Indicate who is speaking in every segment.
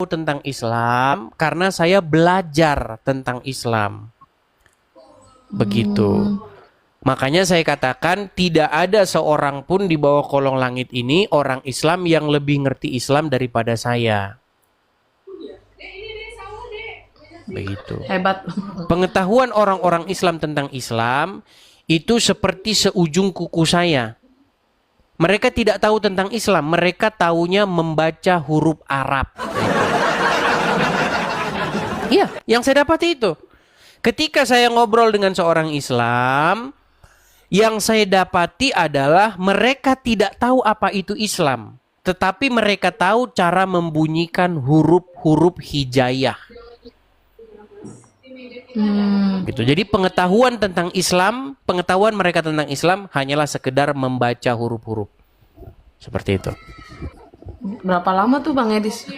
Speaker 1: tentang Islam karena saya belajar tentang Islam. Begitu. Makanya saya katakan tidak ada seorang pun di bawah kolong langit ini orang Islam yang lebih ngerti Islam daripada saya. Begitu.
Speaker 2: Hebat.
Speaker 1: Pengetahuan orang-orang Islam tentang Islam itu seperti seujung kuku saya. Mereka tidak tahu tentang Islam, mereka taunya membaca huruf Arab. Iya, yang saya dapati itu. Ketika saya ngobrol dengan seorang Islam, yang saya dapati adalah mereka tidak tahu apa itu Islam, tetapi mereka tahu cara membunyikan huruf-huruf hijaiyah. Gitu. Jadi pengetahuan tentang Islam, pengetahuan mereka tentang Islam hanyalah sekedar membaca huruf-huruf. Seperti itu.
Speaker 2: Berapa lama tuh Bang Edis?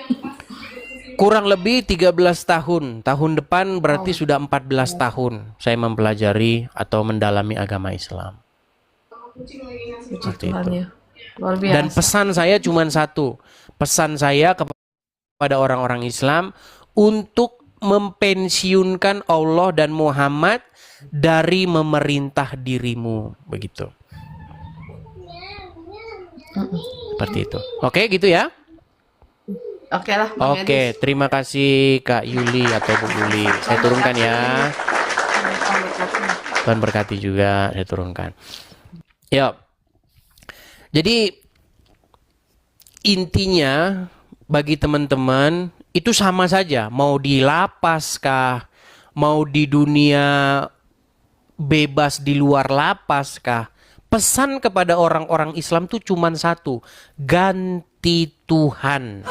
Speaker 1: Kurang lebih 13 tahun. Tahun depan berarti sudah 14 tahun saya mempelajari atau mendalami agama Islam. Seperti itu.
Speaker 2: Luar biasa.
Speaker 1: Dan pesan saya cuma satu. Pesan saya kepada orang-orang Islam untuk mempensiunkan Allah dan Muhammad dari memerintah dirimu. Begitu. Seperti itu. Oke, gitu ya.
Speaker 2: Oke lah, Bang
Speaker 1: Oke,
Speaker 2: Edis.
Speaker 1: terima kasih Kak Yuli atau Bu Yuli. Saya turunkan ya. Tuhan berkati juga, saya turunkan. Ya. Jadi intinya bagi teman-teman itu sama saja, mau di lapas kah, mau di dunia bebas di luar lapas kah. Pesan kepada orang-orang Islam tuh cuma satu, ganti Tuhan.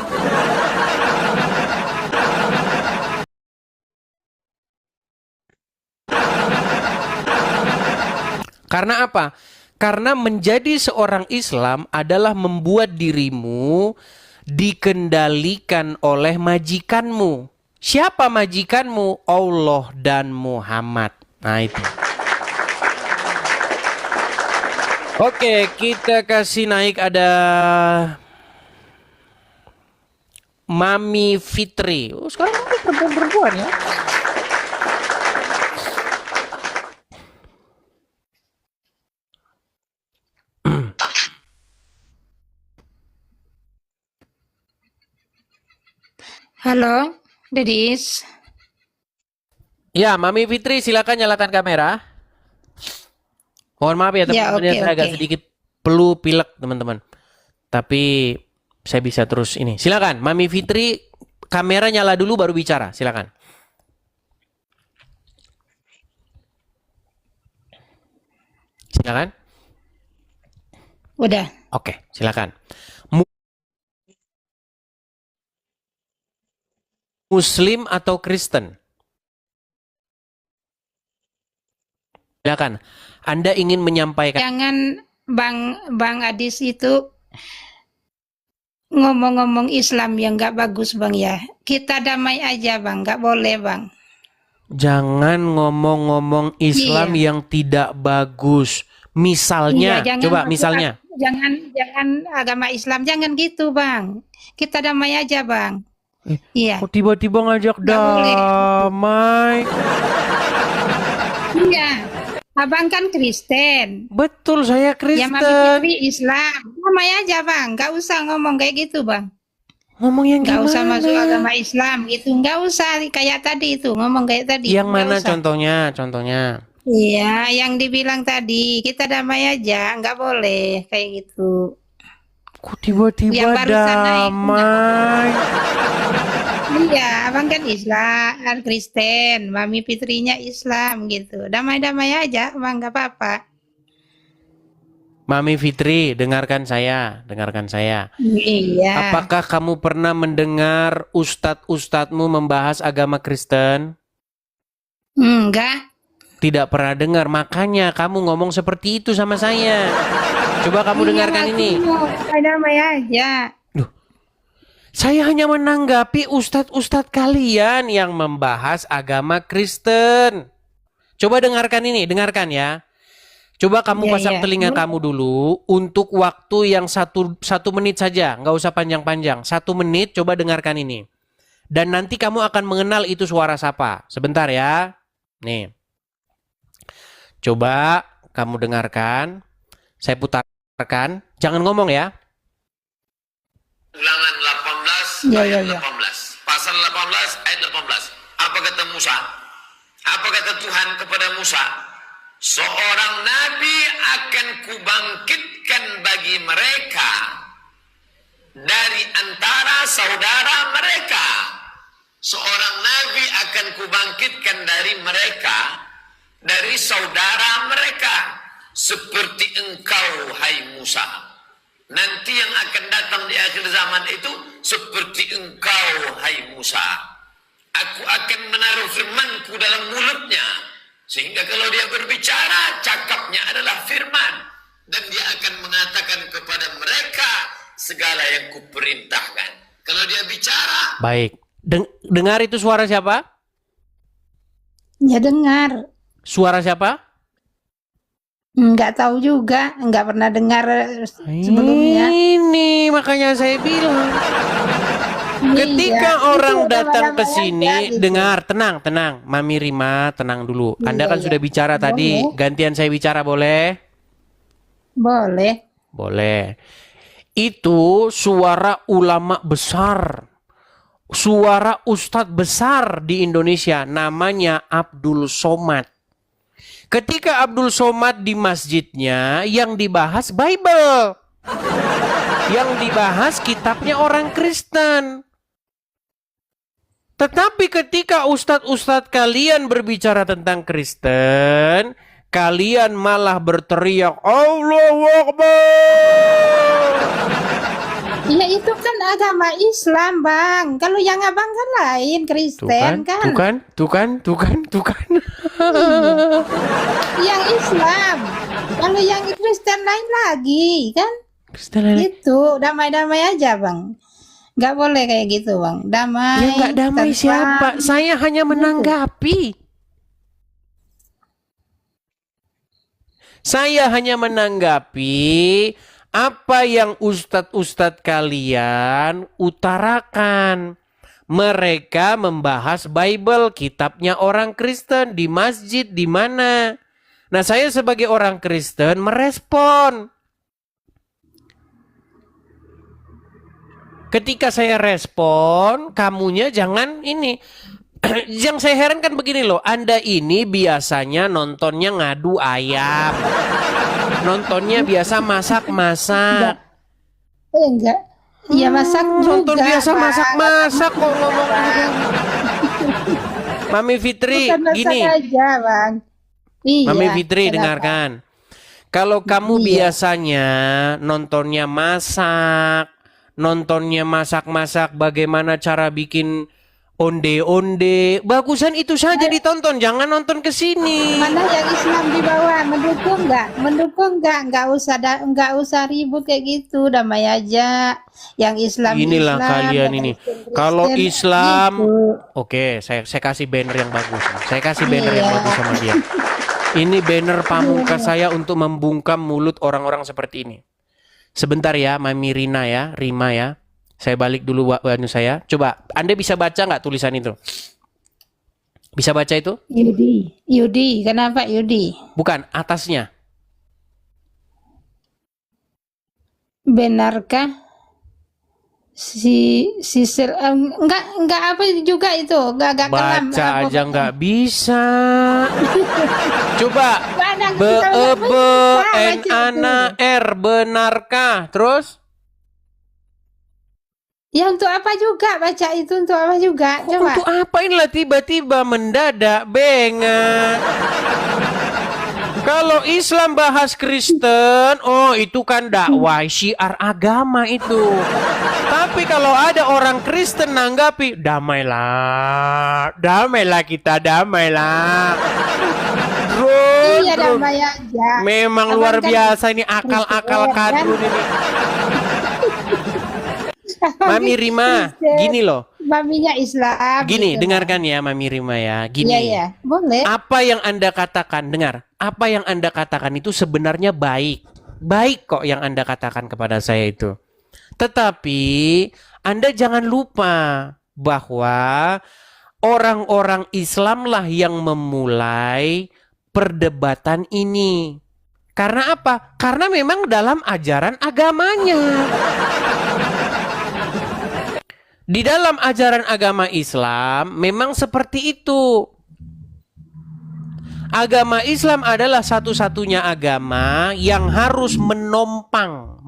Speaker 1: Karena apa? Karena menjadi seorang Islam adalah membuat dirimu dikendalikan oleh majikanmu. Siapa majikanmu? Allah dan Muhammad. Nah itu. Oke, kita kasih naik ada Mami Fitri. Oh, sekarang perempuan-perempuan ya.
Speaker 3: Halo, Dedis.
Speaker 1: Ya, Mami Fitri silakan nyalakan kamera. Mohon maaf ya teman-teman, saya agak sedikit pilek teman-teman. Tapi saya bisa terus ini. Silakan, Mami Fitri, kamera nyala dulu baru bicara. Silakan. Silakan.
Speaker 3: Udah.
Speaker 1: Oke, silakan. Muslim atau Kristen? Silakan. Anda ingin menyampaikan.
Speaker 3: Jangan Bang Adis itu ngomong-ngomong Islam yang nggak bagus Bang ya. Kita damai aja Bang, nggak boleh Bang.
Speaker 1: Jangan ngomong-ngomong Islam yang tidak bagus. Misalnya, coba misalnya.
Speaker 3: Jangan agama Islam, jangan gitu Bang. Kita damai aja Bang. Iya.
Speaker 1: Kok tiba-tiba ngajak damai?
Speaker 3: Iya. Abang kan Kristen.
Speaker 1: Betul, saya Kristen.
Speaker 3: Ya Mami Fitri Islam. Damai aja Bang, nggak usah ngomong kayak gitu Bang.
Speaker 1: Ngomong yang gimana?
Speaker 3: Nggak usah masuk agama Islam gitu, nggak usah kayak tadi itu, ngomong kayak tadi.
Speaker 1: Yang mana contohnya?
Speaker 3: Iya, yang dibilang tadi, kita damai aja, nggak boleh kayak gitu.
Speaker 1: Kok tiba-tiba damai?
Speaker 3: Iya, abang kan Islam, Kristen, Mami Fitrinya Islam gitu. Damai-damai aja, abang nggak apa-apa.
Speaker 1: Mami Fitri, dengarkan saya.
Speaker 3: Iya.
Speaker 1: Apakah kamu pernah mendengar ustadz-ustadzmu membahas agama Kristen?
Speaker 3: Enggak.
Speaker 1: Tidak pernah dengar, makanya kamu ngomong seperti itu sama saya. Coba kamu dengarkan ini.
Speaker 3: Damai aja.
Speaker 1: Saya hanya menanggapi ustadz-ustadz kalian yang membahas agama Kristen. Coba dengarkan ini, dengarkan ya. Coba kamu pasang telinga kamu dulu untuk waktu yang satu menit saja, nggak usah panjang-panjang. 1 menit, coba dengarkan ini. Dan nanti kamu akan mengenal itu suara siapa. Sebentar ya. Nih. Coba kamu dengarkan. Saya putarkan. Jangan ngomong ya.
Speaker 4: Ulangan 18
Speaker 3: Ya,
Speaker 4: ayat
Speaker 3: ya, ya.
Speaker 4: 18. Pasal 18 ayat 18. Apa kata Musa? Apa kata Tuhan kepada Musa? Seorang nabi akan kubangkitkan bagi mereka dari antara saudara mereka. Seorang nabi akan kubangkitkan dari mereka, dari saudara mereka, seperti engkau, hai Musa. Nanti yang akan datang di akhir zaman itu seperti engkau, hai Musa. Aku akan menaruh firmanku dalam mulutnya, sehingga kalau dia berbicara, cakapnya adalah firman. Dan dia akan mengatakan kepada mereka segala yang kuperintahkan. Kalau dia bicara,
Speaker 1: Baik. Dengar itu suara siapa?
Speaker 3: Ya dengar.
Speaker 1: Suara siapa?
Speaker 3: Nggak tahu juga, nggak pernah dengar sebelumnya.
Speaker 1: Ini makanya saya bilang. Ketika
Speaker 3: Iya,
Speaker 1: orang
Speaker 3: itu
Speaker 1: datang ke
Speaker 3: nama-nama
Speaker 1: sini,
Speaker 3: aja gitu.
Speaker 1: dengar, tenang. Mami Rima, tenang dulu. Anda
Speaker 3: Iya,
Speaker 1: kan
Speaker 3: iya.
Speaker 1: sudah bicara tadi,
Speaker 3: Boleh.
Speaker 1: gantian saya bicara boleh?
Speaker 3: Boleh.
Speaker 1: Boleh. Itu suara ulama besar. Suara ustadz besar di Indonesia, namanya Abdul Somad. Ketika Abdul Somad di masjidnya, yang dibahas Bible. Yang dibahas kitabnya orang Kristen. Tetapi ketika ustadz-ustadz kalian berbicara tentang Kristen, kalian malah berteriak Allahu Akbar.
Speaker 3: Ya itu kan agama Islam, Bang. Kalau yang abang kan lain, Kristen kan.
Speaker 1: Tuh kan.
Speaker 3: Yang Islam. Kalau yang Kristen lain lagi, kan?
Speaker 1: Kristen lain.
Speaker 3: Itu damai-damai aja, Bang. Nggak boleh kayak gitu, Bang. Damai.
Speaker 1: Ya nggak damai
Speaker 3: tentram.
Speaker 1: siapa? Saya hanya menanggapi. Saya hanya menanggapi apa yang ustadz-ustadz kalian utarakan. Mereka membahas Bible, kitabnya orang Kristen di masjid di mana. Nah, saya sebagai orang Kristen merespon. Ketika saya respon, kamunya jangan ini. Yang saya heran kan begini loh, Anda ini biasanya nontonnya ngadu ayam. Nontonnya biasa masak-masak.
Speaker 3: Enggak. Ya masak juga,
Speaker 1: Nonton biasa
Speaker 3: Bang.
Speaker 1: masak-masak kok ngomong. Mami Fitri,
Speaker 3: Bukan masak
Speaker 1: gini.
Speaker 3: aja, Bang. Iya,
Speaker 1: Mami Fitri,
Speaker 3: kenapa?
Speaker 1: dengarkan. Kalau kamu
Speaker 3: Iya.
Speaker 1: biasanya nontonnya masak-masak bagaimana cara bikin onde-onde, bagusan itu saja ditonton, jangan nonton ke sini.
Speaker 3: Mana yang Islam di bawah mendukung nggak? Mendukung nggak usah ribut kayak gitu, damai aja. Yang Islam
Speaker 1: Inilah
Speaker 3: Islam,
Speaker 1: kalian
Speaker 3: yang
Speaker 1: ini.
Speaker 3: Kristen
Speaker 1: Kalau
Speaker 3: Kristen,
Speaker 1: Islam,
Speaker 3: gitu.
Speaker 1: oke, saya kasih banner yang bagus. Saya kasih banner yang
Speaker 3: Iya.
Speaker 1: bagus sama dia. Ini banner pamungkas saya untuk membungkam mulut orang-orang seperti ini. Sebentar ya, Mami Rima ya. Saya balik dulu wanu saya. Coba, Anda bisa baca nggak tulisan itu? Bisa baca itu?
Speaker 3: Yudi, kenapa Yudi?
Speaker 1: Bukan, atasnya.
Speaker 3: Benarkah enggak apa juga itu, enggak kelam.
Speaker 1: Baca
Speaker 3: apa-
Speaker 1: aja nggak bisa. Coba.
Speaker 3: Mana
Speaker 1: B
Speaker 3: kita
Speaker 1: E
Speaker 3: nggak
Speaker 1: B
Speaker 3: bisa
Speaker 1: N
Speaker 3: baca
Speaker 1: A N
Speaker 3: itu.
Speaker 1: R, benarkah? Terus?
Speaker 3: Ya untuk apa juga baca itu, untuk apa juga? Coba.
Speaker 1: Untuk apa inilah tiba-tiba mendadak bengat. Kalau Islam bahas Kristen, oh itu kan dakwah syiar agama itu. Tapi kalau ada orang Kristen nanggapi, damailah kita, damailah.
Speaker 3: Iya
Speaker 1: Bro,
Speaker 3: damai aja.
Speaker 1: memang
Speaker 3: Abang
Speaker 1: luar
Speaker 3: kan
Speaker 1: biasa ini akal-akal
Speaker 3: Kristen, kan?
Speaker 1: kadrun ini. Mami Rima,
Speaker 3: Kristen.
Speaker 1: gini loh.
Speaker 3: Maminya Islam.
Speaker 1: Gini,
Speaker 3: gitu.
Speaker 1: dengarkan ya Mami Rima ya. Gini.
Speaker 3: Iya, iya. Boleh.
Speaker 1: Apa yang Anda katakan, dengar. Apa yang Anda katakan itu sebenarnya baik. Baik kok yang Anda katakan kepada saya itu. Tetapi Anda jangan lupa bahwa orang-orang Islamlah yang memulai perdebatan ini. Karena apa? Karena memang dalam ajaran agamanya. Di dalam ajaran agama Islam memang seperti itu. Agama Islam adalah satu-satunya agama yang harus menopang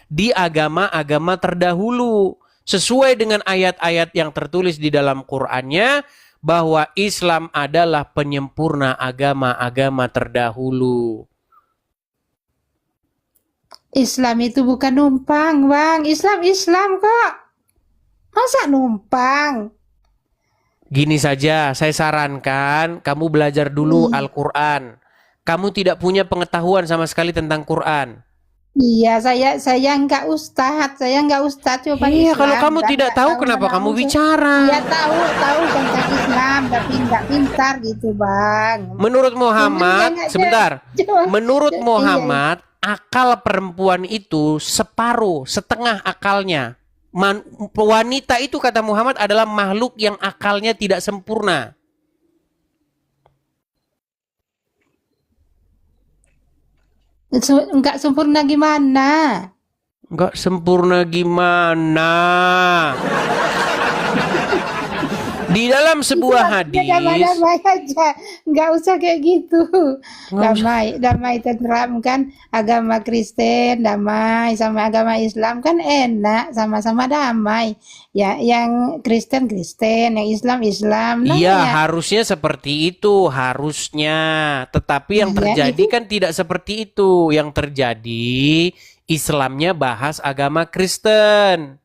Speaker 1: di agama-agama terdahulu. Sesuai dengan ayat-ayat yang tertulis di dalam Qur'annya, bahwa Islam adalah penyempurna agama-agama terdahulu.
Speaker 3: Islam itu bukan numpang, Bang. Islam kok. Masa numpang?
Speaker 1: Gini saja, saya sarankan kamu belajar dulu Al-Quran. Kamu tidak punya pengetahuan sama sekali tentang Quran.
Speaker 3: Iya, saya enggak ustadz, coba
Speaker 1: Iya,
Speaker 3: Islam.
Speaker 1: kalau kamu
Speaker 3: Enggak
Speaker 1: tidak tahu kenapa
Speaker 3: mana
Speaker 1: kamu
Speaker 3: unsur.
Speaker 1: bicara?
Speaker 3: Iya tahu tentang Islam, tapi enggak pintar gitu, Bang.
Speaker 1: Menurut Muhammad,
Speaker 3: Cuman jangan-
Speaker 1: sebentar.
Speaker 3: Cuma-
Speaker 1: Menurut
Speaker 3: iya.
Speaker 1: Muhammad, akal perempuan itu separuh, setengah akalnya. Wanita itu kata Muhammad adalah makhluk yang akalnya tidak sempurna.
Speaker 3: Enggak sempurna gimana?
Speaker 1: Enggak sempurna gimana? Di dalam sebuah hadis,
Speaker 3: Damai aja, nggak usah kayak gitu.
Speaker 1: Nggak
Speaker 3: Damai tentram kan, agama Kristen damai sama agama Islam kan enak, sama-sama damai. Ya, yang Kristen, yang Islam. Nah,
Speaker 1: iya,
Speaker 3: ya.
Speaker 1: harusnya seperti itu, harusnya. Tetapi yang
Speaker 3: Iya,
Speaker 1: terjadi
Speaker 3: itu-
Speaker 1: kan tidak seperti itu. Yang terjadi, Islamnya bahas agama Kristen.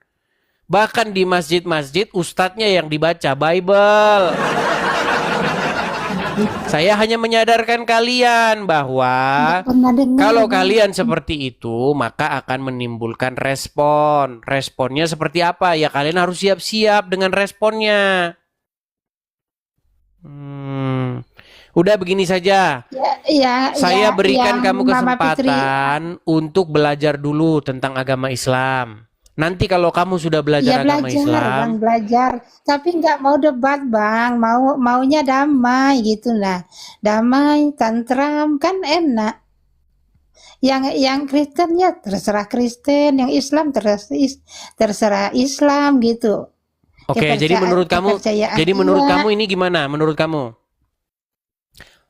Speaker 1: Bahkan di masjid-masjid, ustadznya yang dibaca Bible. Saya hanya menyadarkan kalian bahwa
Speaker 3: Nggak pernah dengar.
Speaker 1: kalau kalian seperti itu, maka akan menimbulkan respon. Responnya seperti apa? Ya kalian harus siap-siap dengan responnya. Udah begini saja. Saya berikan kamu
Speaker 3: Mama Fitri.
Speaker 1: kesempatan untuk belajar dulu tentang agama Islam. Nanti kalau kamu sudah belajar
Speaker 3: Ya
Speaker 1: agama
Speaker 3: belajar,
Speaker 1: Islam,
Speaker 3: Bang, belajar. Tapi nggak mau debat, Bang. Maunya damai gitu lah. Damai, tantram kan enak. Yang Kristen ya terserah Kristen, yang Islam terserah Islam gitu.
Speaker 1: oke. Jadi menurut kamu,
Speaker 3: kepercayaan
Speaker 1: menurut
Speaker 3: dia.
Speaker 1: kamu ini gimana? Menurut kamu?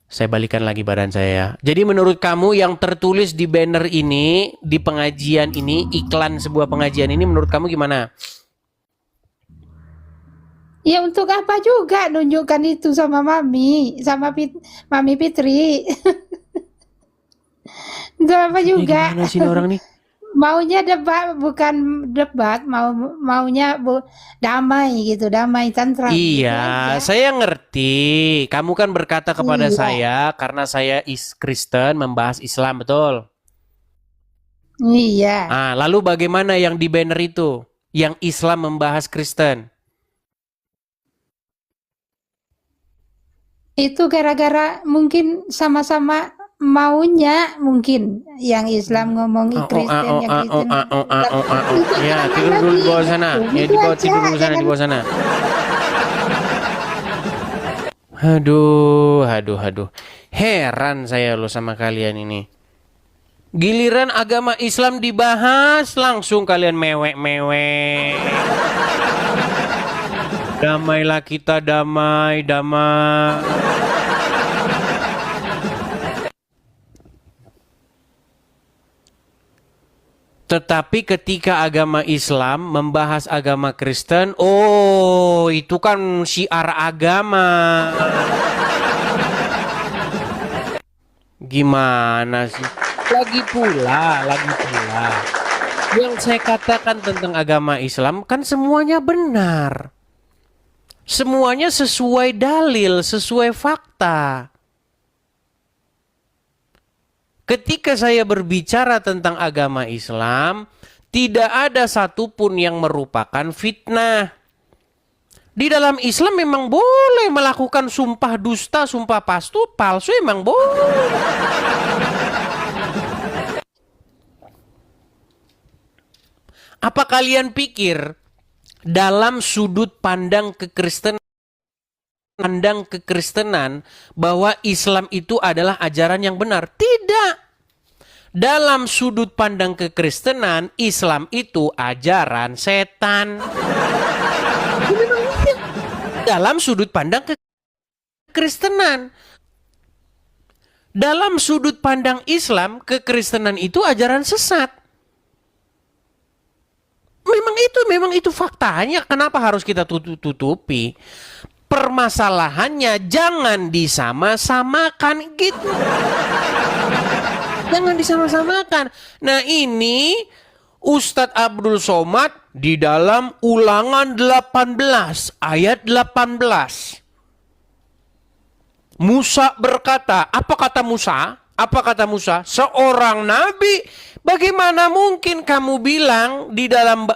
Speaker 1: Saya balikan lagi badan saya. Jadi menurut kamu yang tertulis di banner ini, di pengajian ini, iklan sebuah pengajian ini, menurut kamu gimana?
Speaker 3: Ya untuk apa juga nunjukkan itu sama Mami, Mami Fitri. Untuk apa
Speaker 1: Ini
Speaker 3: juga?
Speaker 1: gimana sih ini orang nih?
Speaker 3: Maunya debat, bukan debat, maunya damai gitu, damai tantram. gitu
Speaker 1: Iya,
Speaker 3: aja.
Speaker 1: saya ngerti. Kamu kan berkata kepada
Speaker 3: Iya.
Speaker 1: saya karena saya Kristen membahas Islam, betul?
Speaker 3: Iya.
Speaker 1: Ah, lalu bagaimana yang di banner itu? Yang Islam membahas Kristen?
Speaker 3: Itu gara-gara mungkin sama-sama maunya, mungkin yang Islam ngomong Kristen, yang Kristen
Speaker 1: Ya, tidur dulu di bawah sana. Ya, di bawah tidur dulu sana, di bawah sana. Aduh. Heran saya loh sama kalian ini. Giliran agama Islam dibahas, langsung kalian mewek-mewek. Damailah kita, damai. Tetapi ketika agama Islam membahas agama Kristen, oh itu kan syiar agama. Gimana sih? Lagi pula. Yang saya katakan tentang agama Islam kan semuanya benar. Semuanya sesuai dalil, sesuai fakta. Ketika saya berbicara tentang agama Islam, tidak ada satupun yang merupakan fitnah. Di dalam Islam memang boleh melakukan sumpah dusta, sumpah palsu memang boleh. Apa kalian pikir dalam sudut pandang kekristenan bahwa Islam itu adalah ajaran yang benar. Tidak. Dalam sudut pandang kekristenan, Islam itu ajaran setan. Dalam sudut pandang kekristenan. Dalam sudut pandang Islam, kekristenan itu ajaran sesat. Memang itu faktanya. Kenapa harus kita tutupi? Permasalahannya jangan disama-samakan gitu. Jangan disama-samakan. Nah ini Ustadz Abdul Somad di dalam Ulangan 18 ayat 18. Musa berkata, apa kata Musa? Apa kata Musa? Seorang nabi. Bagaimana mungkin kamu bilang di dalam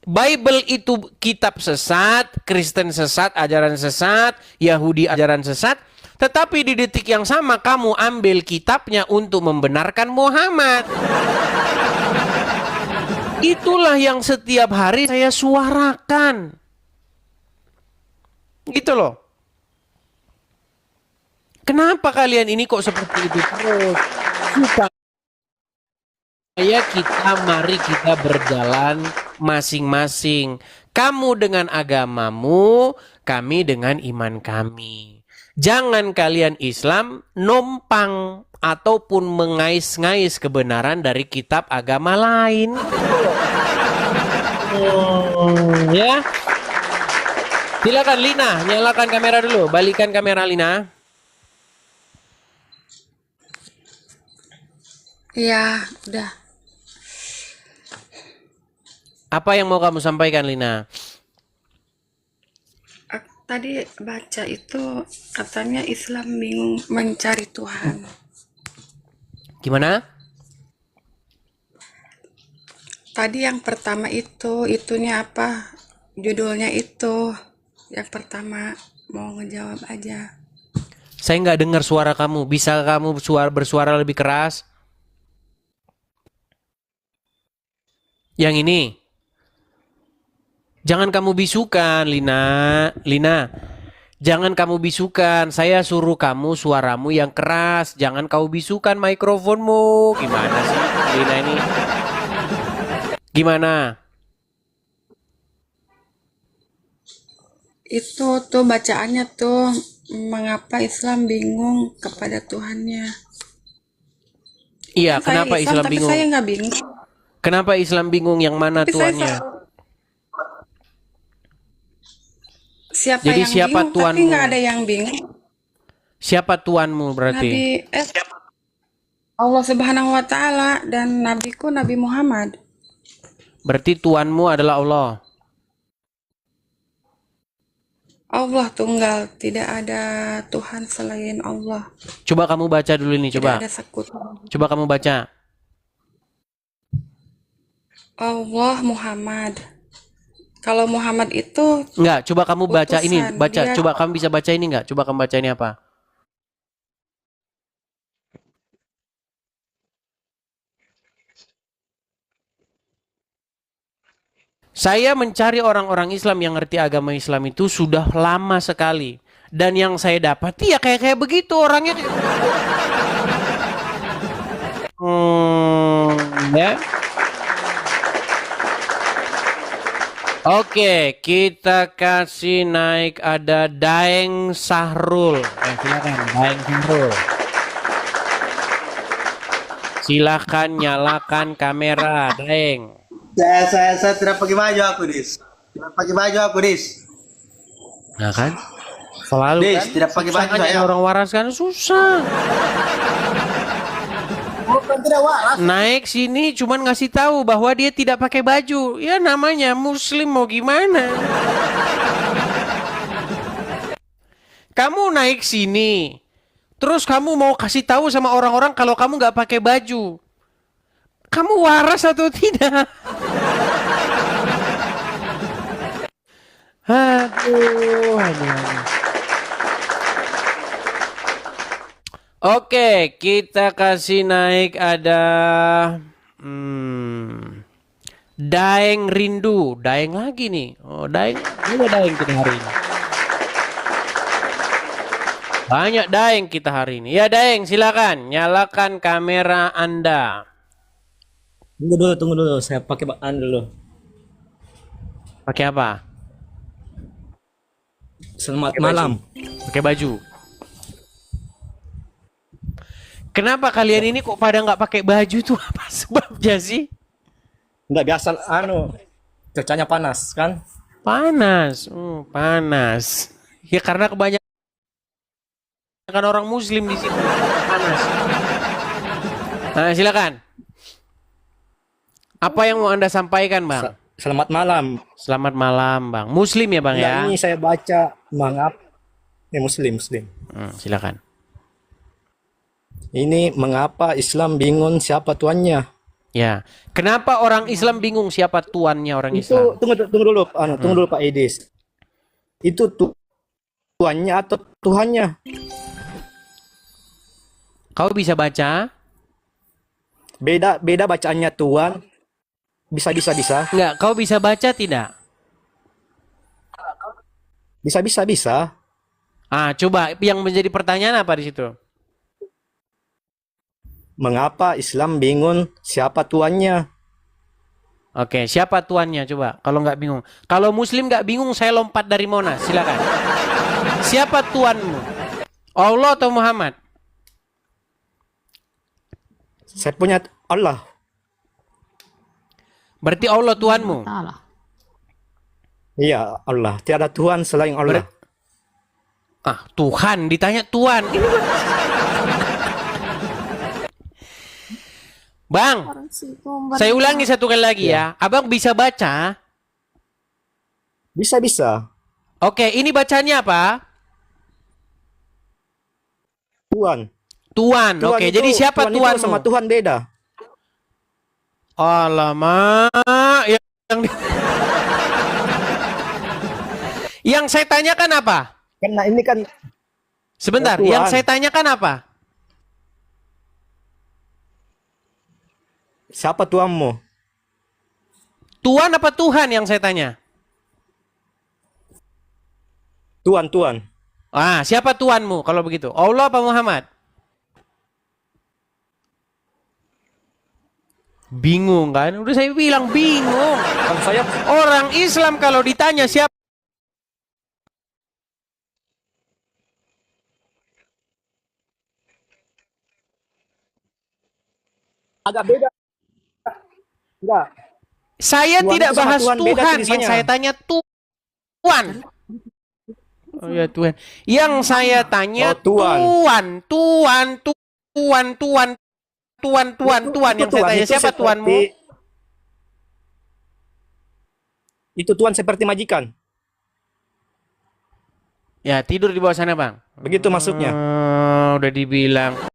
Speaker 1: Bible itu kitab sesat, Kristen sesat, ajaran sesat, Yahudi ajaran sesat, tetapi di detik yang sama kamu ambil kitabnya untuk membenarkan Muhammad. Itulah yang setiap hari saya suarakan. Gitu loh. Kenapa kalian ini kok seperti itu terus? Mari kita berjalan masing-masing. Kamu dengan agamamu, kami dengan iman kami. Jangan kalian Islam numpang ataupun mengais-ngais kebenaran dari kitab agama lain. Ya. Silakan Lina, nyalakan kamera dulu. Balikan kamera Lina.
Speaker 2: Iya, udah.
Speaker 1: Apa yang mau kamu sampaikan, Lina?
Speaker 5: Tadi baca itu katanya Islam bingung mencari Tuhan.
Speaker 1: Gimana?
Speaker 5: Tadi yang pertama itunya apa? Judulnya itu. Yang pertama mau ngejawab aja.
Speaker 1: Saya nggak dengar suara kamu. Bisa kamu bersuara lebih keras? Yang ini. Jangan kamu bisukan, Lina. Lina, jangan kamu bisukan. Saya suruh kamu suaramu yang keras. Jangan kau bisukan mikrofonmu. Gimana sih, Lina ini? Gimana?
Speaker 5: Itu tuh bacaannya tuh mengapa Islam bingung kepada Tuhannya.
Speaker 1: Iya,
Speaker 5: Saya
Speaker 1: kenapa Islam
Speaker 5: tapi
Speaker 1: bingung?
Speaker 5: saya nggak bingung.
Speaker 1: Kenapa Islam bingung yang mana
Speaker 5: Tapi
Speaker 1: Tuhannya?
Speaker 5: Siapa
Speaker 1: Jadi
Speaker 5: yang
Speaker 1: siapa
Speaker 5: bingung?
Speaker 1: Tuhanmu?
Speaker 5: Tapi nggak ada yang bingung.
Speaker 1: Siapa Tuhanmu berarti?
Speaker 5: Allah Subhanahu wa Ta'ala dan nabiku Nabi Muhammad.
Speaker 1: Berarti Tuhanmu adalah Allah.
Speaker 5: Allah tunggal, tidak ada Tuhan selain Allah.
Speaker 1: Coba kamu baca dulu ini, coba.
Speaker 5: Tidak ada sekutu.
Speaker 1: Coba kamu baca.
Speaker 5: Allah Muhammad. Kalau Muhammad itu
Speaker 1: Enggak, coba kamu baca ini,
Speaker 5: utusan,
Speaker 1: baca.
Speaker 5: dia-
Speaker 1: Coba kamu bisa baca ini enggak? Coba kamu baca ini apa? Saya mencari orang-orang Islam yang ngerti agama Islam itu sudah lama sekali. Dan yang saya dapat ya kayak begitu orangnya. Ya. Oke, kita kasih naik ada Daeng Sahrul. Silakan Daeng Sahrul. Silakan nyalakan kamera, Daeng.
Speaker 6: Saya tidak pakai baju aku, Dis. Tidak pakai baju aku, Dis.
Speaker 1: Nah kan? Selalu
Speaker 6: Dis,
Speaker 1: kan?
Speaker 6: tidak pakai baju
Speaker 1: Susah
Speaker 6: saya.
Speaker 1: orang waras kan susah.
Speaker 6: Bukan tidak waras.
Speaker 1: Naik sini cuman ngasih tahu bahwa dia tidak pakai baju. Ya namanya muslim mau gimana? Kamu naik sini. Terus kamu mau kasih tahu sama orang-orang kalau kamu nggak pakai baju. Kamu waras atau tidak? Aduh. Oke, kita kasih naik ada Daeng rindu. Daeng lagi nih. Oh, Daeng. Ada Daeng kita hari ini. Banyak Daeng kita hari ini. Ya Daeng, silakan. Nyalakan kamera Anda.
Speaker 7: Tunggu dulu. Saya pakai bahan dulu.
Speaker 1: Pakai apa?
Speaker 7: Selamat malam.
Speaker 1: Pakai baju. Kenapa kalian ini kok pada nggak pakai baju tuh? Apa sebabnya sih?
Speaker 7: Nggak biasa, cuacanya panas kan?
Speaker 1: Panas. Panas. Ya karena kebanyakan orang Muslim di sini. Panas. Nah, silakan. Apa yang mau Anda sampaikan, Bang?
Speaker 7: Selamat malam.
Speaker 1: Selamat malam, Bang. Muslim ya, Bang ya?
Speaker 7: Ini saya baca Muslim.
Speaker 1: Silakan.
Speaker 7: Ini mengapa Islam bingung siapa tuannya?
Speaker 1: Ya. Kenapa orang Islam bingung siapa tuannya orang
Speaker 7: Itu
Speaker 1: Islam?
Speaker 7: tunggu dulu, tunggu dulu Pak Idis. Itu tuannya atau Tuhannya?
Speaker 1: Kau bisa baca?
Speaker 7: Beda bacaannya Tuhan. Bisa.
Speaker 1: Enggak, kau bisa baca tidak?
Speaker 7: Bisa.
Speaker 1: Coba yang menjadi pertanyaan apa di situ?
Speaker 7: Mengapa Islam bingung siapa tuannya?
Speaker 1: Oke, siapa tuannya coba? Kalau nggak bingung. Kalau Muslim nggak bingung, saya lompat dari Monas. Silakan. Siapa tuanmu? Allah atau Muhammad?
Speaker 7: Saya punya Allah.
Speaker 1: Berarti Allah tuanmu.
Speaker 7: Iya, Allah. Tiada Tuhan selain Allah.
Speaker 1: Tuhan ditanya Tuhan. Bang, saya ulangi satu kali lagi ya. Abang bisa baca?
Speaker 7: Bisa.
Speaker 1: Oke, ini bacanya apa?
Speaker 7: Tuhan.
Speaker 1: Tuan. Oke, jadi siapa
Speaker 7: Tuhan itu
Speaker 1: tuanmu?
Speaker 7: sama Tuhan beda.
Speaker 1: Alamak, yang saya tanyakan apa?
Speaker 7: Karena ini kan
Speaker 1: Sebentar,
Speaker 7: Tuhan.
Speaker 1: yang saya tanyakan apa?
Speaker 7: Siapa tuanmu?
Speaker 1: Tuan apa Tuhan yang saya tanya?
Speaker 7: Tuhan.
Speaker 1: Siapa tuanmu kalau begitu? Allah apa Muhammad? Bingung kan? Udah saya bilang bingung.
Speaker 7: Kan saya
Speaker 1: Orang Islam kalau ditanya siapa
Speaker 7: agak beda. Enggak.
Speaker 1: saya
Speaker 7: Tuhan
Speaker 1: tidak
Speaker 7: itu sama
Speaker 1: bahas
Speaker 7: Tuhan beda
Speaker 1: Tuhan, yang
Speaker 7: tulisannya.
Speaker 1: saya tanya Tuhan. Oh ya Tuhan. Yang saya tanya
Speaker 7: Oh, Tuhan.
Speaker 1: Tuhan yang saya tanya
Speaker 7: itu
Speaker 1: siapa
Speaker 7: seperti-
Speaker 1: tuanmu?
Speaker 7: Itu Tuhan seperti majikan.
Speaker 1: Ya tidur di bawah sana bang.
Speaker 7: Begitu maksudnya.
Speaker 1: Udah dibilang.